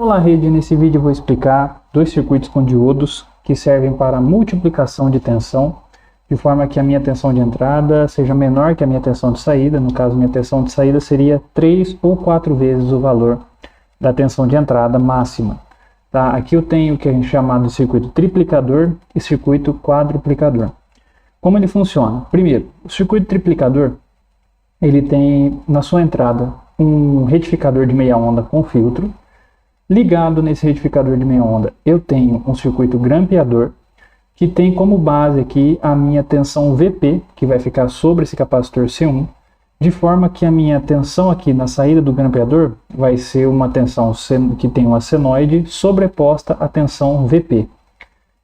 Olá, rede. Nesse vídeo eu vou explicar dois circuitos com diodos que servem para multiplicação de tensão, de forma que a minha tensão de entrada seja menor que a minha tensão de saída. No caso, minha tensão de saída seria 3 ou 4 vezes o valor da tensão de entrada máxima. Tá? Aqui eu tenho o que a gente chama de circuito triplicador e circuito quadruplicador. Como ele funciona? Primeiro, o circuito triplicador ele tem na sua entrada um retificador de meia onda com filtro. Ligado nesse retificador de meia onda, eu tenho um circuito grampeador, que tem como base aqui a minha tensão Vp, que vai ficar sobre esse capacitor C1, de forma que a minha tensão aqui na saída do grampeador vai ser uma tensão que tem uma senoide sobreposta à tensão Vp.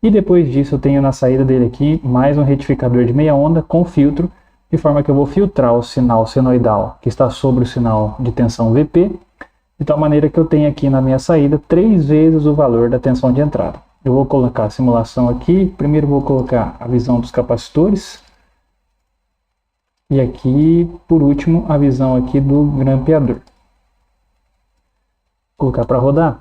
E depois disso eu tenho na saída dele aqui mais um retificador de meia onda com filtro, de forma que eu vou filtrar o sinal senoidal que está sobre o sinal de tensão Vp, de tal maneira que eu tenho aqui na minha saída 3 vezes o valor da tensão de entrada. Eu vou colocar a simulação aqui. Primeiro vou colocar a visão dos capacitores. E aqui, por último, a visão aqui do grampeador. Vou colocar para rodar.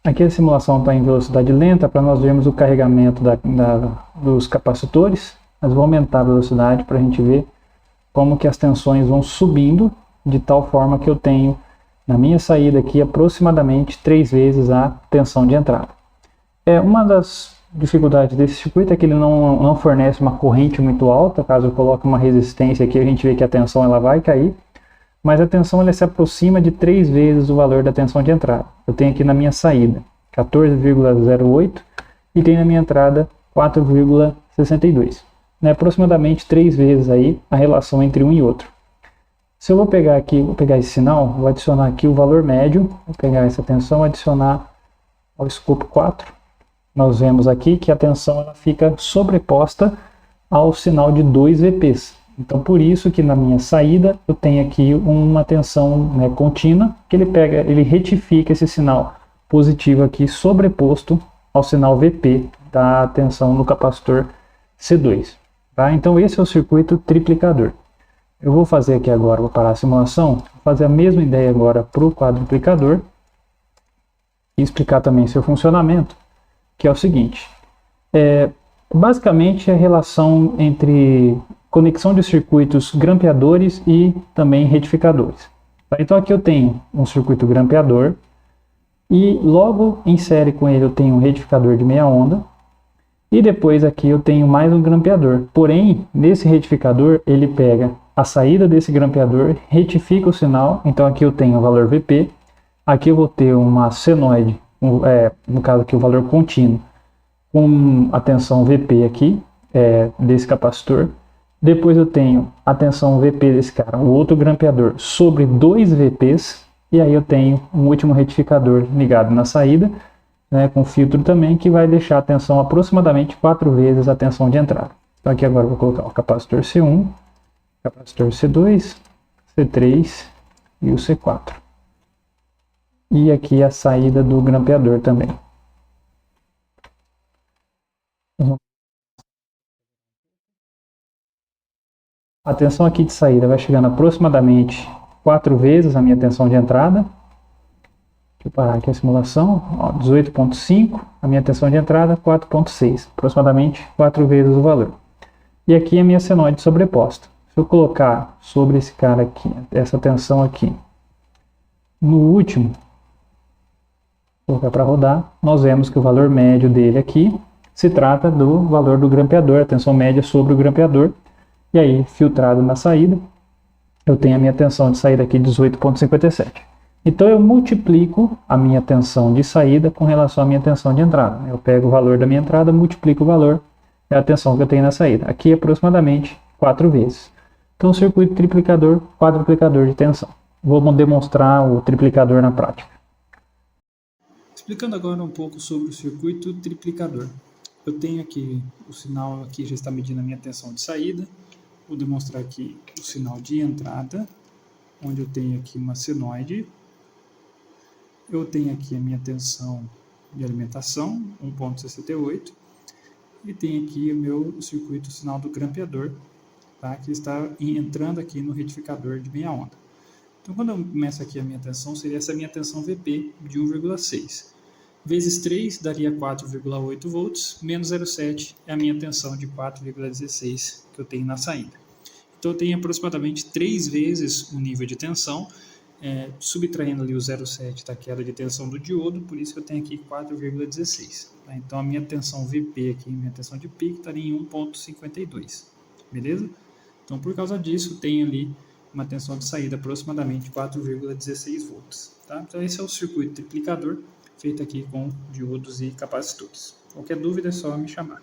Aqui a simulação está em velocidade lenta para nós vermos o carregamento dos capacitores. Mas vou aumentar a velocidade para a gente ver como que as tensões vão subindo, de tal forma que eu tenho na minha saída aqui aproximadamente 3 vezes a tensão de entrada. Uma das dificuldades desse circuito é que ele não fornece uma corrente muito alta. Caso eu coloque uma resistência aqui, a gente vê que a tensão ela vai cair, mas a tensão ela se aproxima de 3 vezes o valor da tensão de entrada. Eu tenho aqui na minha saída 14,08 e tenho na minha entrada 4,62. Aproximadamente 3 vezes aí a relação entre um e outro. Se eu vou pegar aqui, vou pegar esse sinal, vou adicionar aqui o valor médio, vou pegar essa tensão, adicionar ao escopo 4. Nós vemos aqui que a tensão ela fica sobreposta ao sinal de 2 Vps. Então, por isso que na minha saída eu tenho aqui uma tensão contínua, que ele retifica esse sinal positivo aqui sobreposto ao sinal Vp da tensão no capacitor C2. Tá? Então, esse é o circuito triplicador. Eu vou fazer aqui agora, vou parar a simulação, vou fazer a mesma ideia agora para o quadruplicador e explicar também seu funcionamento, que é o seguinte. Basicamente é a relação entre conexão de circuitos grampeadores e também retificadores. Então aqui eu tenho um circuito grampeador e logo em série com ele eu tenho um retificador de meia onda. E depois aqui eu tenho mais um grampeador. Porém, nesse retificador, ele pega a saída desse grampeador, retifica o sinal. Então aqui eu tenho o valor Vp. Aqui eu vou ter uma senoide, no caso aqui o valor contínuo, com a tensão Vp aqui, desse capacitor. Depois eu tenho a tensão Vp desse cara, o outro grampeador, sobre 2 Vps. E aí eu tenho um último retificador ligado na saída, com filtro também, que vai deixar a tensão aproximadamente 4 vezes a tensão de entrada. Então aqui agora eu vou colocar o capacitor C1, capacitor C2, C3 e o C4. E aqui a saída do grampeador também. A tensão aqui de saída vai chegando aproximadamente 4 vezes a minha tensão de entrada. Deixa eu parar aqui a simulação, 18,5, a minha tensão de entrada 4,6, aproximadamente 4 vezes o valor. E aqui a minha senoide sobreposta. Se eu colocar sobre esse cara aqui, essa tensão aqui, no último, vou colocar para rodar, nós vemos que o valor médio dele aqui se trata do valor do grampeador, a tensão média sobre o grampeador, e aí filtrado na saída, eu tenho a minha tensão de saída aqui 18,57. Então eu multiplico a minha tensão de saída com relação à minha tensão de entrada. Eu pego o valor da minha entrada, multiplico o valor da tensão que eu tenho na saída. Aqui é aproximadamente 4 vezes. Então circuito triplicador, quadruplicador de tensão. Vou demonstrar o triplicador na prática. Explicando agora um pouco sobre o circuito triplicador. Eu tenho aqui o sinal, aqui já está medindo a minha tensão de saída. Vou demonstrar aqui o sinal de entrada, onde eu tenho aqui uma senoide. Eu tenho aqui a minha tensão de alimentação, 1,68, e tenho aqui o meu circuito sinal do grampeador, tá, que está entrando aqui no retificador de meia onda. Então, quando eu meço aqui a minha tensão, seria essa minha tensão VP de 1,6. Vezes 3 daria 4,8 volts, menos 0,7 é a minha tensão de 4,16 que eu tenho na saída. Então, eu tenho aproximadamente 3 vezes o nível de tensão, subtraindo ali o 0,7 da queda de tensão do diodo, por isso que eu tenho aqui 4,16. Tá? Então, a minha tensão VP aqui, minha tensão de pico, estaria em 1,52. Beleza? Então, por causa disso, tenho ali uma tensão de saída aproximadamente 4,16 volts. Tá? Então, esse é o circuito triplicador, feito aqui com diodos e capacitores. Qualquer dúvida é só me chamar.